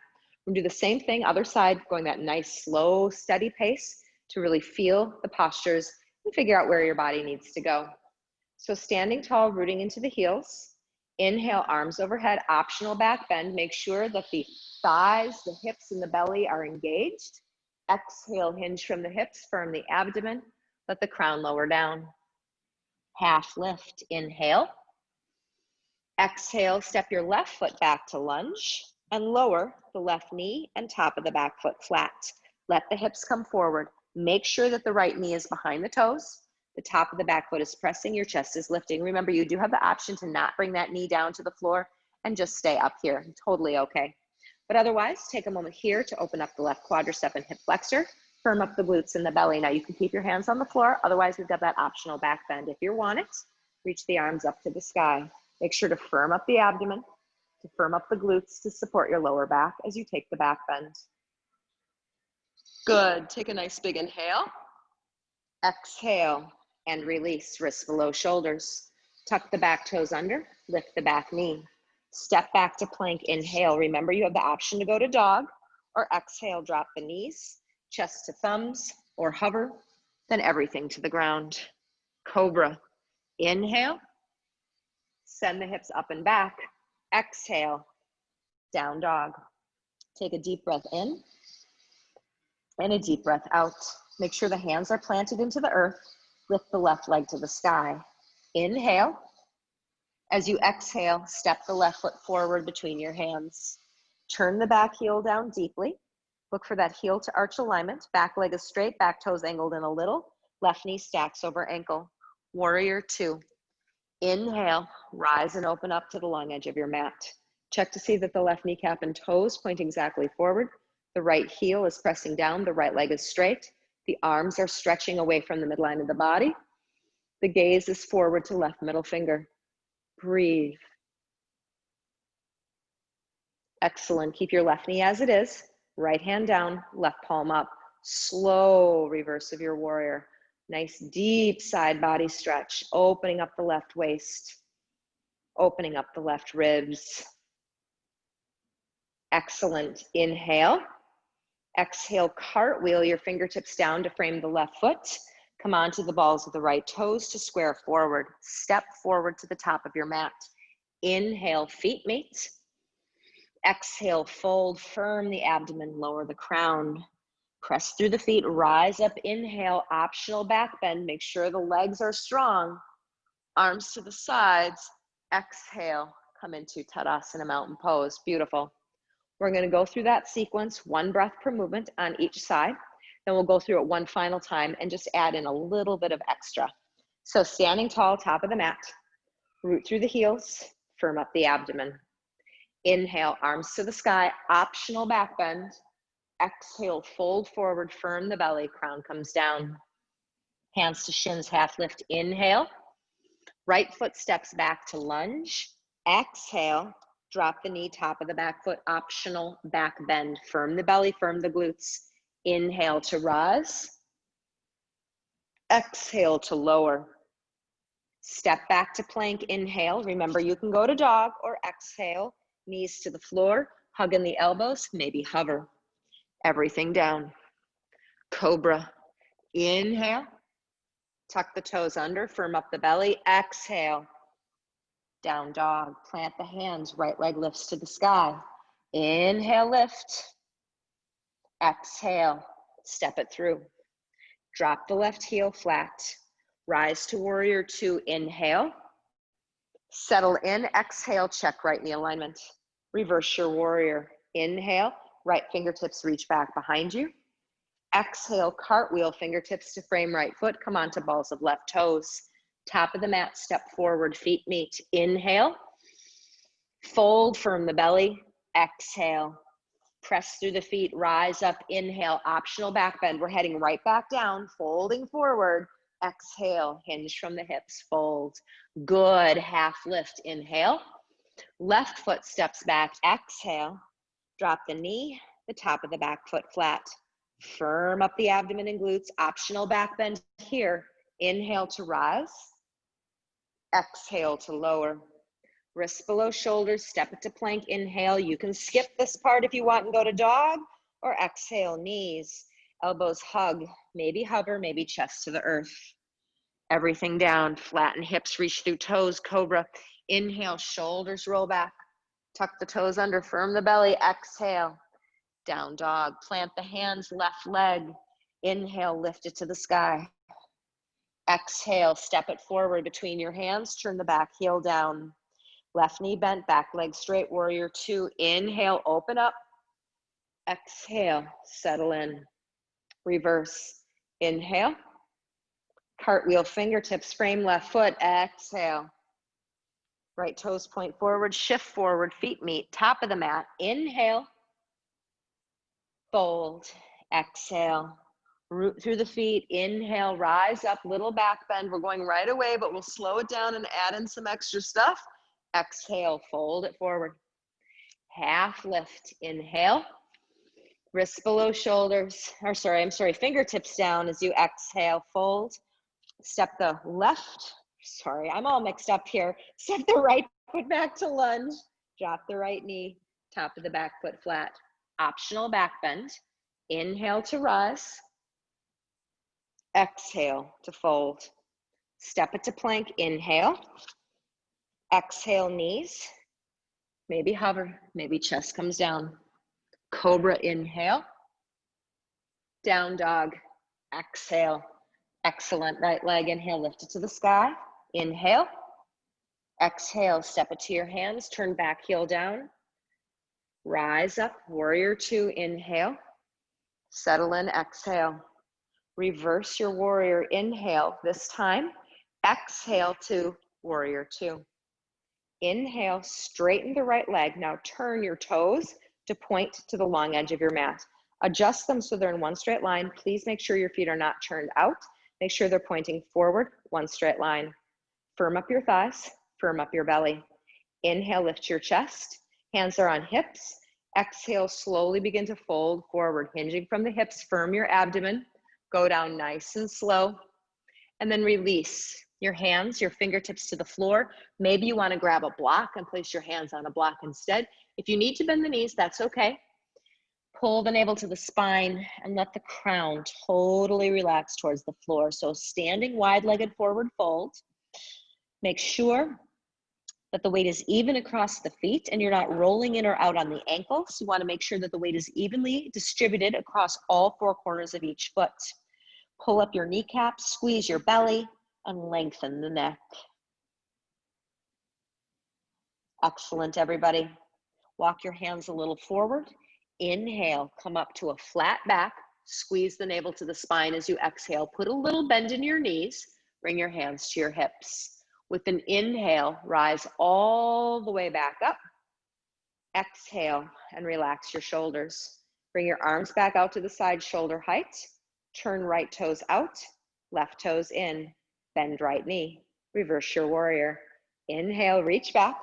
We're gonna do the same thing, other side, going that nice, slow, steady pace to really feel the postures and figure out where your body needs to go. So standing tall, rooting into the heels. Inhale, arms overhead, optional back bend. Make sure that the thighs, the hips, and the belly are engaged. Exhale, hinge from the hips, firm the abdomen. Let the crown lower down. Half lift, inhale. Exhale, step your left foot back to lunge and lower the left knee and top of the back foot flat. Let the hips come forward. Make sure that the right knee is behind the toes. The top of the back foot is pressing, your chest is lifting. Remember, you do have the option to not bring that knee down to the floor and just stay up here. Totally okay. But otherwise, take a moment here to open up the left quadricep and hip flexor. Firm up the glutes and the belly. Now you can keep your hands on the floor. Otherwise, we've got that optional back bend. If you want it, reach the arms up to the sky. Make sure to firm up the abdomen, to firm up the glutes to support your lower back as you take the back bend. Good. Take a nice big inhale. Exhale and release. Wrists below shoulders. Tuck the back toes under. Lift the back knee. Step back to plank. Inhale. Remember, you have the option to go to dog, or exhale, drop the knees, chest to thumbs, or hover, then everything to the ground. Cobra. Inhale. Send the hips up and back. Exhale, down dog. Take a deep breath in and a deep breath out. Make sure the hands are planted into the earth. Lift the left leg to the sky. Inhale. As you exhale, step the left foot forward between your hands. Turn the back heel down deeply. Look for that heel to arch alignment. Back leg is straight, back toes angled in a little. Left knee stacks over ankle. Warrior two. Inhale, rise and open up to the long edge of your mat. Check to see that the left kneecap and toes point exactly forward. The right heel is pressing down, the right leg is straight. The arms are stretching away from the midline of the body. The gaze is forward to left middle finger. Breathe. Excellent. Keep your left knee as it is. Right hand down, left palm up. Slow reverse of your warrior. Nice deep side body stretch, opening up the left waist, opening up the left ribs. Excellent. Inhale. Exhale, cartwheel your fingertips down to frame the left foot. Come onto the balls of the right toes to square forward. Step forward to the top of your mat. Inhale, feet meet. Exhale, fold firm the abdomen, lower the crown. Press through the feet, rise up, inhale, optional back bend. Make sure the legs are strong. Arms to the sides. Exhale, come into Tadasana Mountain Pose. Beautiful. We're going to go through that sequence, one breath per movement on each side. Then we'll go through it one final time and just add in a little bit of extra. So standing tall, top of the mat. Root through the heels, firm up the abdomen. Inhale, arms to the sky, optional back bend. Exhale, fold forward, firm the belly, crown comes down. Hands to shins, half lift, inhale. Right foot steps back to lunge. Exhale, drop the knee, top of the back foot, optional back bend. Firm the belly, firm the glutes. Inhale to rise. Exhale to lower. Step back to plank, inhale. Remember, you can go to dog or exhale. Knees to the floor, hug in the elbows, maybe hover. Everything down. Cobra. Inhale. Tuck the toes under, firm up the belly. Exhale. Down dog, plant the hands, right leg lifts to the sky. Inhale, lift. Exhale, step it through. Drop the left heel flat. Rise to warrior two, inhale. Settle in, exhale, check right knee alignment. Reverse your warrior. Inhale, right fingertips reach back behind you. Exhale, cartwheel, fingertips to frame right foot. Come onto balls of left toes. Top of the mat, step forward, feet meet. Inhale, fold, firm the belly. Exhale, press through the feet, rise up, inhale, optional back bend. We're heading right back down, folding forward. Exhale, hinge from the hips, fold. Good, half lift, inhale. Left foot steps back, exhale. Drop the knee, the top of the back foot flat. Firm up the abdomen and glutes, optional back bend here. Inhale to rise. Exhale to lower. Wrists below shoulders, step it to plank, inhale. You can skip this part if you want and go to dog, or exhale, knees, elbows hug, maybe hover, maybe chest to the earth. Everything down, flatten hips, reach through toes, cobra. Inhale, shoulders roll back, tuck the toes under, firm the belly, exhale. Down dog, plant the hands, left leg. Inhale, lift it to the sky. Exhale, step it forward between your hands, turn the back heel down. Left knee bent, back leg straight, warrior two. Inhale, open up. Exhale, settle in. Reverse, inhale. Cartwheel, fingertips, frame left foot, exhale. Right toes point forward, shift forward, feet meet, top of the mat. Inhale, fold, exhale. Root through the feet, inhale, rise up, little back bend. We're going right away, but we'll slow it down and add in some extra stuff. Exhale, fold it forward. Half lift, inhale. Wrists below shoulders, fingertips down as you exhale, fold. Step the left, I'm all mixed up here. Step the right foot back to lunge. Drop the right knee, top of the back foot flat. Optional back bend. Inhale to rise. Exhale to fold. Step it to plank, inhale. Exhale, knees. Maybe hover, maybe chest comes down. Cobra, inhale. Down dog, exhale. Excellent, right leg, inhale, lift it to the sky. Inhale. Exhale, step it to your hands, turn back heel down. Rise up, warrior two, inhale. Settle in, exhale. Reverse your warrior, inhale. This time, exhale to warrior two. Inhale, straighten the right leg. Now turn your toes to point to the long edge of your mat. Adjust them so they're in one straight line. Please make sure your feet are not turned out. Make sure they're pointing forward, one straight line. Firm up your thighs, firm up your belly. Inhale, lift your chest. Hands are on hips. Exhale, slowly begin to fold forward, hinging from the hips, firm your abdomen. Go down nice and slow. And then release your hands, your fingertips to the floor. Maybe you want to grab a block and place your hands on a block instead. If you need to bend the knees, that's okay. Pull the navel to the spine and let the crown totally relax towards the floor. So standing wide-legged forward fold. Make sure that the weight is even across the feet and you're not rolling in or out on the ankles. You want to make sure that the weight is evenly distributed across all four corners of each foot. Pull up your kneecaps, squeeze your belly, and lengthen the neck. Excellent, everybody. Walk your hands a little forward. Inhale, come up to a flat back. Squeeze the navel to the spine as you exhale. Put a little bend in your knees. Bring your hands to your hips. With an inhale, rise all the way back up. Exhale and relax your shoulders. Bring your arms back out to the side, shoulder height. Turn right toes out, left toes in. Bend right knee. Reverse your warrior. Inhale, reach back.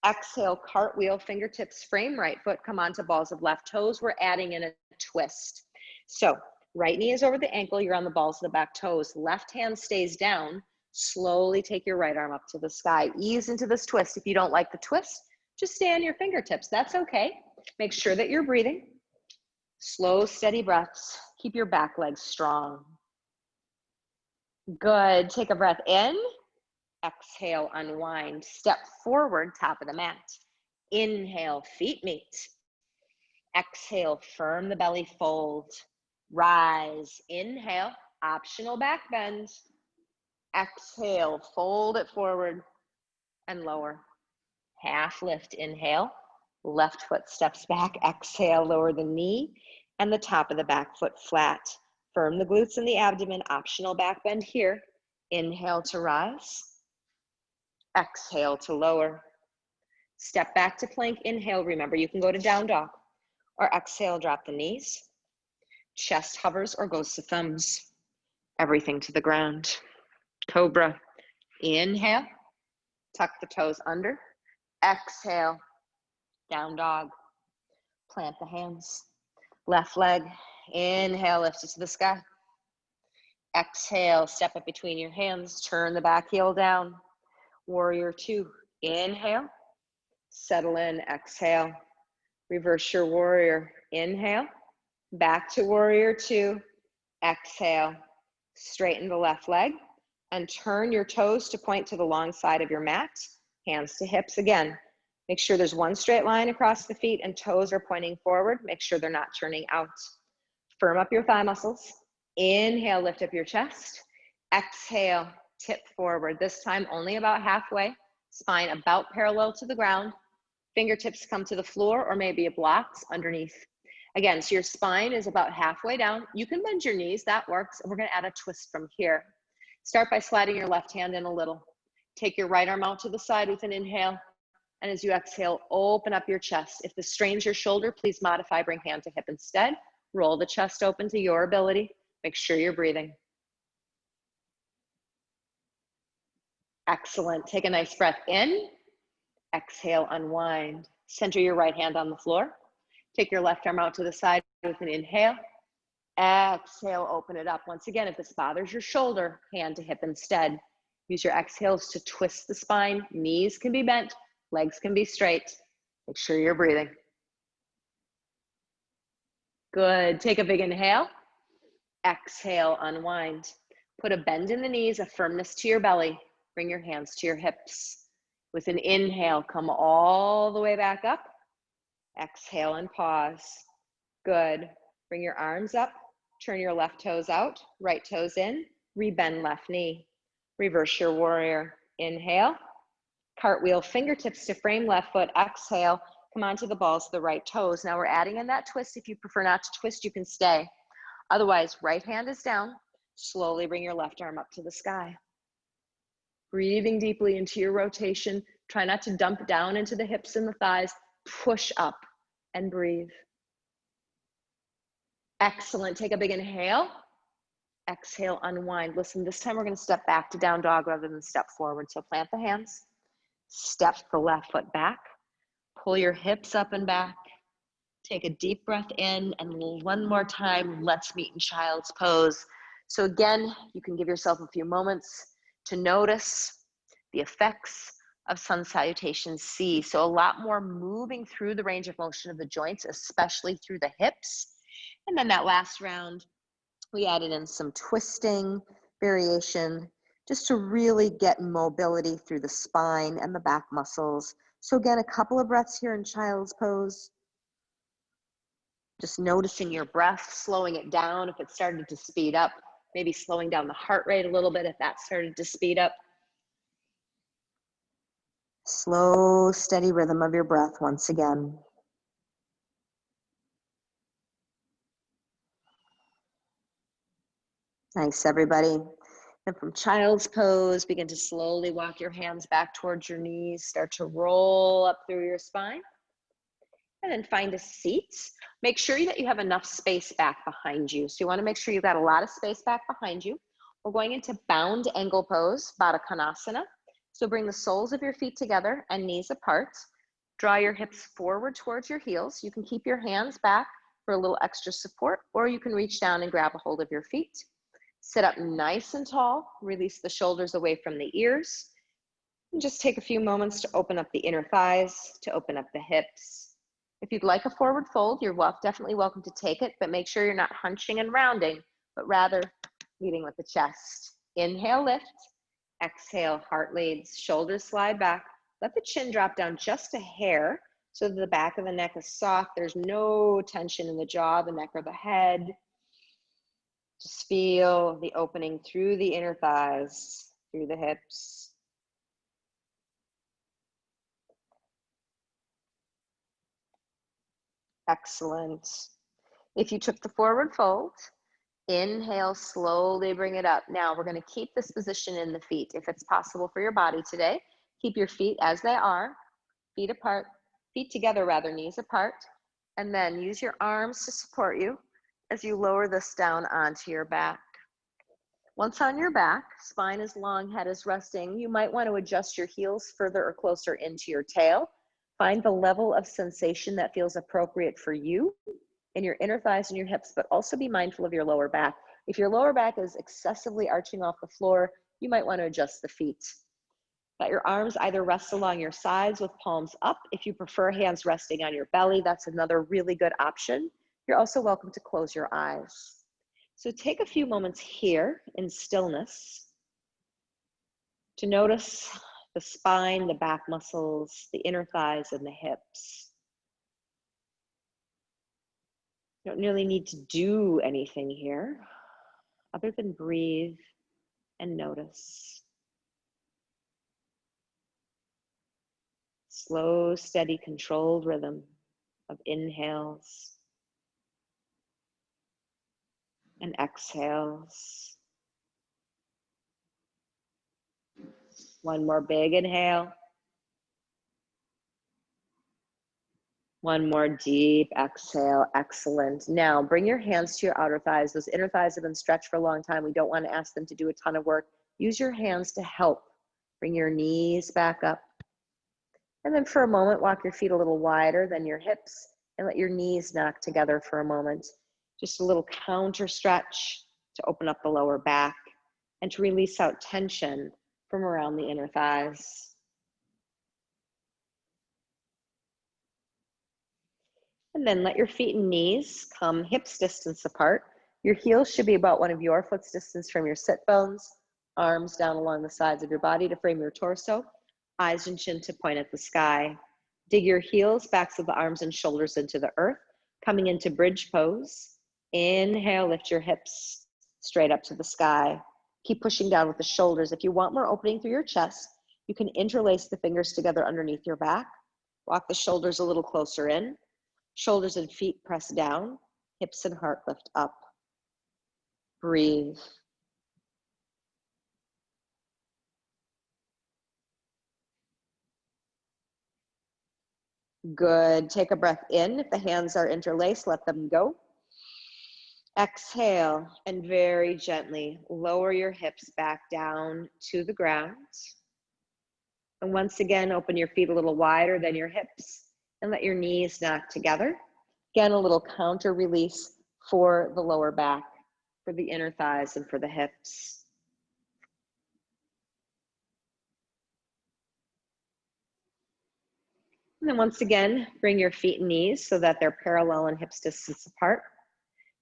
Exhale, cartwheel, fingertips, frame right foot, come onto balls of left toes. We're adding in a twist. So right knee is over the ankle, you're on the balls of the back toes. Left hand stays down. Slowly take your right arm up to the sky. Ease into this twist. If you don't like the twist, just stay on your fingertips. That's okay. Make sure that you're breathing. Slow, steady breaths. Keep your back legs strong. Good. Take a breath in. Exhale, unwind. Step forward, top of the mat. Inhale, feet meet. Exhale, firm the belly, fold. Rise, inhale, optional back bend. Exhale, fold it forward and lower. Half lift, inhale. Left foot steps back, exhale, lower the knee and the top of the back foot flat. Firm the glutes and the abdomen, optional back bend here. Inhale to rise. Exhale to lower. Step back to plank, inhale. Remember, you can go to down dog. Or exhale, drop the knees. Chest hovers or goes to thumbs. Everything to the ground. Cobra. Inhale. Tuck the toes under. Exhale. Down dog. Plant the hands. Left leg. Inhale, lift it to the sky. Exhale, step up between your hands. Turn the back heel down. Warrior two. Inhale. Settle in. Exhale. Reverse your warrior. Inhale. Back to warrior two. Exhale. Straighten the left leg and turn your toes to point to the long side of your mat. Hands to hips again. Make sure there's one straight line across the feet and toes are pointing forward. Make sure they're not turning out. Firm up your thigh muscles. Inhale, lift up your chest. Exhale, tip forward. This time only about halfway. Spine about parallel to the ground. Fingertips come to the floor or maybe a blocks underneath. Again, so your spine is about halfway down. You can bend your knees, that works. And we're gonna add a twist from here. Start by sliding your left hand in a little. Take your right arm out to the side with an inhale. And as you exhale, open up your chest. If this strains your shoulder, please modify, bring hand to hip instead. Roll the chest open to your ability. Make sure you're breathing. Excellent. Take a nice breath in. Exhale, unwind. Center your right hand on the floor. Take your left arm out to the side with an inhale. Exhale, open it up. Once again, if this bothers your shoulder, hand to hip instead. Use your exhales to twist the spine. Knees can be bent, legs can be straight. Make sure you're breathing. Good. Take a big inhale. Exhale, unwind. Put a bend in the knees, a firmness to your belly. Bring your hands to your hips. With an inhale, come all the way back up. Exhale and pause. Good. Bring your arms up. Turn your left toes out, right toes in. Rebend left knee. Reverse your warrior. Inhale. Cartwheel fingertips to frame left foot. Exhale. Come onto the balls of the right toes. Now we're adding in that twist. If you prefer not to twist, you can stay. Otherwise, right hand is down. Slowly bring your left arm up to the sky. Breathing deeply into your rotation. Try not to dump down into the hips and the thighs. Push up and breathe. Excellent. Take a big inhale. Exhale, unwind. Listen, this time we're going to step back to down dog rather than step forward. So plant the hands. Step the left foot back. Pull your hips up and back. Take a deep breath in, and one more time, let's meet in child's pose. So again, you can give yourself a few moments to notice the effects of sun salutation C. So a lot more moving through the range of motion of the joints, especially through the hips. And then that last round, we added in some twisting variation just to really get mobility through the spine and the back muscles. So again, a couple of breaths here in child's pose. Just noticing your breath, slowing it down if it started to speed up, maybe slowing down the heart rate a little bit if that started to speed up. Slow, steady rhythm of your breath once again. Nice, everybody. And from child's pose, begin to slowly walk your hands back towards your knees. Start to roll up through your spine. And then find a seat. Make sure that you have enough space back behind you. So you want to make sure you've got a lot of space back behind you. We're going into bound angle pose, Baddha Konasana. So bring the soles of your feet together and knees apart. Draw your hips forward towards your heels. You can keep your hands back for a little extra support, or you can reach down and grab a hold of your feet. Sit up nice and tall. Release the shoulders away from the ears. And just take a few moments to open up the inner thighs, to open up the hips. If you'd like a forward fold, you're definitely welcome to take it, but make sure you're not hunching and rounding, but rather leading with the chest. Inhale, lift. Exhale, heart leads, shoulders slide back. Let the chin drop down just a hair so that the back of the neck is soft. There's no tension in the jaw, the neck, or the head. Just feel the opening through the inner thighs, through the hips. Excellent. If you took the forward fold, inhale, slowly bring it up. Now we're going to keep this position in the feet. If it's possible for your body today, keep your feet as they are, feet apart, feet together rather, knees apart, and then use your arms to support you as you lower this down onto your back. Once on your back, spine is long, head is resting, you might want to adjust your heels further or closer into your tail. Find the level of sensation that feels appropriate for you in your inner thighs and your hips, but also be mindful of your lower back. If your lower back is excessively arching off the floor, you might want to adjust the feet. Let your arms either rest along your sides with palms up. If you prefer hands resting on your belly, that's another really good option. You're also welcome to close your eyes. So take a few moments here in stillness to notice the spine, the back muscles, the inner thighs, and the hips. You don't really need to do anything here other than breathe and notice. Slow, steady, controlled rhythm of inhales and exhales. One more big inhale. One more deep exhale. Excellent. Now bring your hands to your outer thighs. Those inner thighs have been stretched for a long time. We don't want to ask them to do a ton of work. Use your hands to help. Bring your knees back up. And then for a moment, walk your feet a little wider than your hips and let your knees knock together for a moment. Just a little counter stretch to open up the lower back and to release out tension from around the inner thighs. And then let your feet and knees come hips distance apart. Your heels should be about one of your foot's distance from your sit bones. Arms down along the sides of your body to frame your torso. Eyes and chin to point at the sky. Dig your heels, backs of the arms and shoulders into the earth. Coming into bridge pose. Inhale, lift your hips straight up to the sky. Keep pushing down with the shoulders. If you want more opening through your chest, you can interlace the fingers together underneath your back. Walk the shoulders a little closer in. Shoulders and feet press down. Hips and heart lift up. Breathe. Good. Take a breath in. If the hands are interlaced, let them go. Exhale and very gently lower your hips back down to the ground. And once again, open your feet a little wider than your hips and let your knees knock together. Again, a little counter release for the lower back, for the inner thighs, and for the hips. And then once again, bring your feet and knees so that they're parallel and hips distance apart.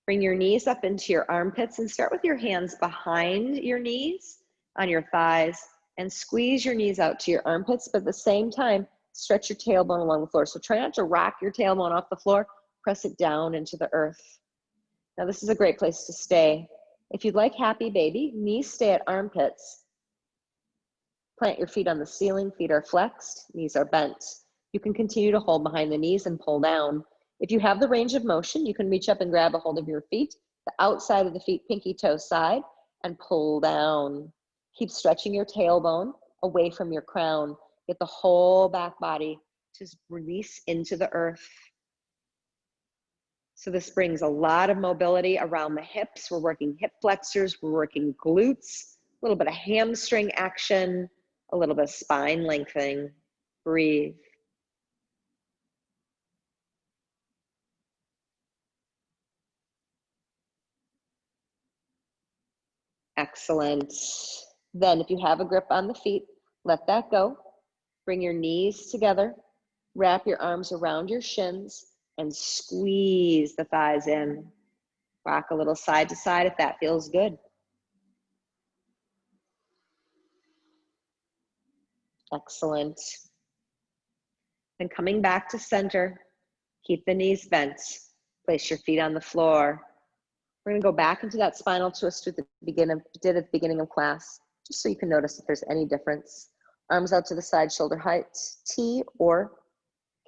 Bring your knees up into your armpits and start with your hands behind your knees on your thighs and squeeze your knees out to your armpits, but at the same time, stretch your tailbone along the floor. So try not to rock your tailbone off the floor, press it down into the earth. Now this is a great place to stay. If you'd like happy baby, knees stay at armpits. Plant your feet on the ceiling, feet are flexed, knees are bent. You can continue to hold behind the knees and pull down. If you have the range of motion, you can reach up and grab a hold of your feet, the outside of the feet, pinky toe side, and pull down. Keep stretching your tailbone away from your crown. Get the whole back body to release into the earth. So this brings a lot of mobility around the hips. We're working hip flexors, we're working glutes, a little bit of hamstring action, a little bit of spine lengthening. Breathe. Excellent. Then if you have a grip on the feet, let that go. Bring your knees together. Wrap your arms around your shins and squeeze the thighs in. Rock a little side to side if that feels good. Excellent. And coming back to center, keep the knees bent. Place your feet on the floor. We're going to go back into that spinal twist at the beginning of class, just so you can notice if there's any difference. Arms out to the side, shoulder height, T or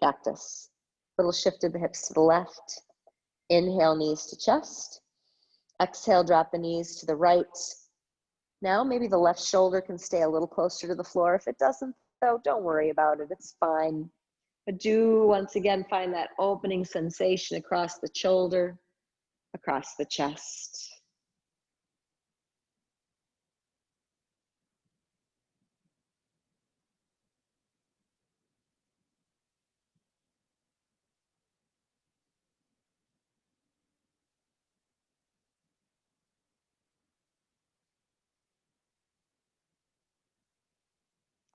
cactus. Little shift of the hips to the left. Inhale, knees to chest. Exhale, drop the knees to the right. Now maybe the left shoulder can stay a little closer to the floor. If it doesn't, though, don't worry about it. It's fine. But do, once again, find that opening sensation across the shoulder, across the chest.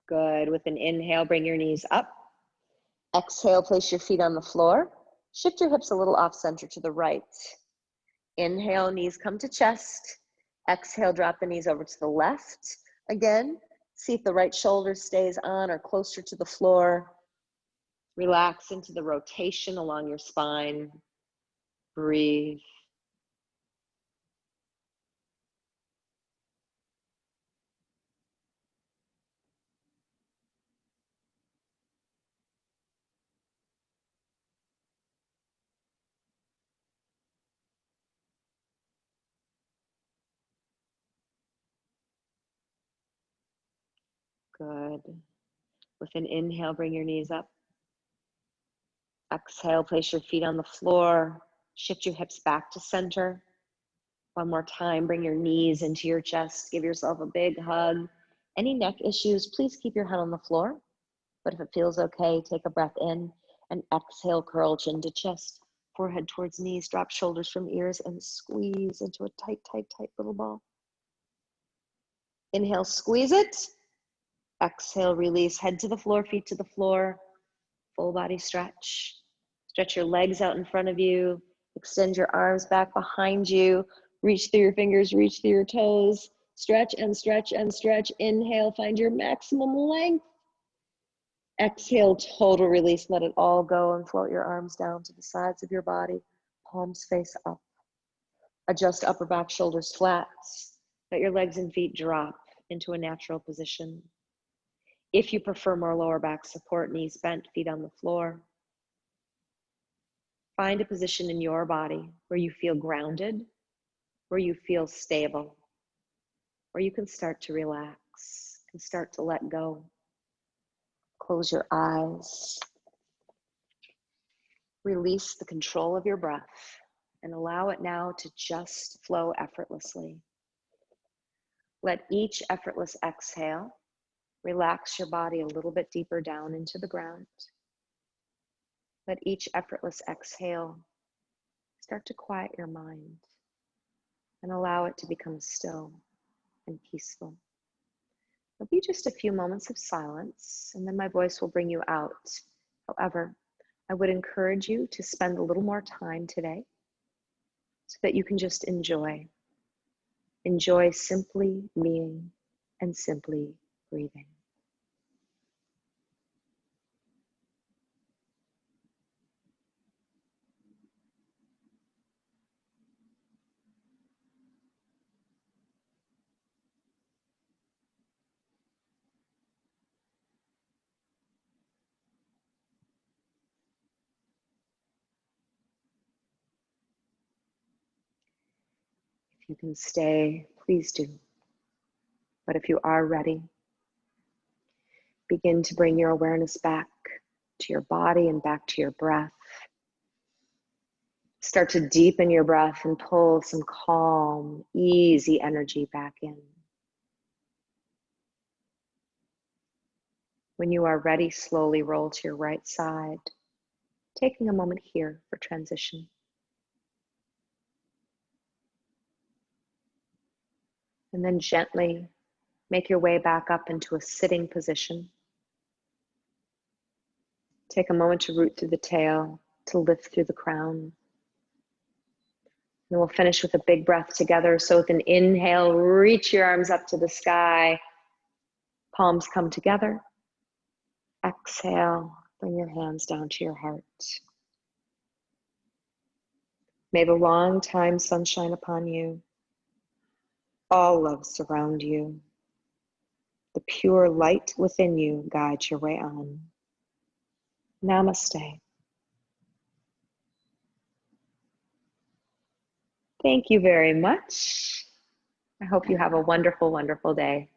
Good. With an inhale, bring your knees up. Exhale, place your feet on the floor. Shift your hips a little off center to the right. Inhale, knees come to chest. Exhale, drop the knees over to the left. Again, see if the right shoulder stays on or closer to the floor. Relax into the rotation along your spine. Breathe. Good. With an inhale, bring your knees up. Exhale, place your feet on the floor. Shift your hips back to center. One more time, bring your knees into your chest. Give yourself a big hug. Any neck issues, please keep your head on the floor. But if it feels okay, take a breath in and exhale, curl chin to chest, forehead towards knees, drop shoulders from ears, and squeeze into a tight, tight, tight little ball. Inhale, squeeze it. Exhale, release, head to the floor, feet to the floor. Full body stretch. Stretch your legs out in front of you. Extend your arms back behind you. Reach through your fingers, reach through your toes. Stretch and stretch and stretch. Inhale, find your maximum length. Exhale, total release. Let it all go and float your arms down to the sides of your body. Palms face up. Adjust upper back, shoulders flat. Let your legs and feet drop into a natural position. If you prefer more lower back support, knees bent, feet on the floor. Find a position in your body where you feel grounded, where you feel stable, where you can start to relax and start to let go. Close your eyes. Release the control of your breath and allow it now to just flow effortlessly. Let each effortless exhale relax your body a little bit deeper down into the ground. Let each effortless exhale start to quiet your mind and allow it to become still and peaceful. There'll be just a few moments of silence, and then my voice will bring you out. However, I would encourage you to spend a little more time today so that you can just enjoy. Enjoy simply being and simply breathing. If you can stay, please do. But if you are ready, begin to bring your awareness back to your body and back to your breath. Start to deepen your breath and pull some calm, easy energy back in. When you are ready, slowly roll to your right side, taking a moment here for transition. And then gently make your way back up into a sitting position. Take a moment to root through the tail, to lift through the crown. And we'll finish with a big breath together. So with an inhale, reach your arms up to the sky. Palms come together. Exhale, bring your hands down to your heart. May the long time sun shine upon you. All love surround you. The pure light within you guides your way on. Namaste. Thank you very much. I hope you have a wonderful, wonderful day.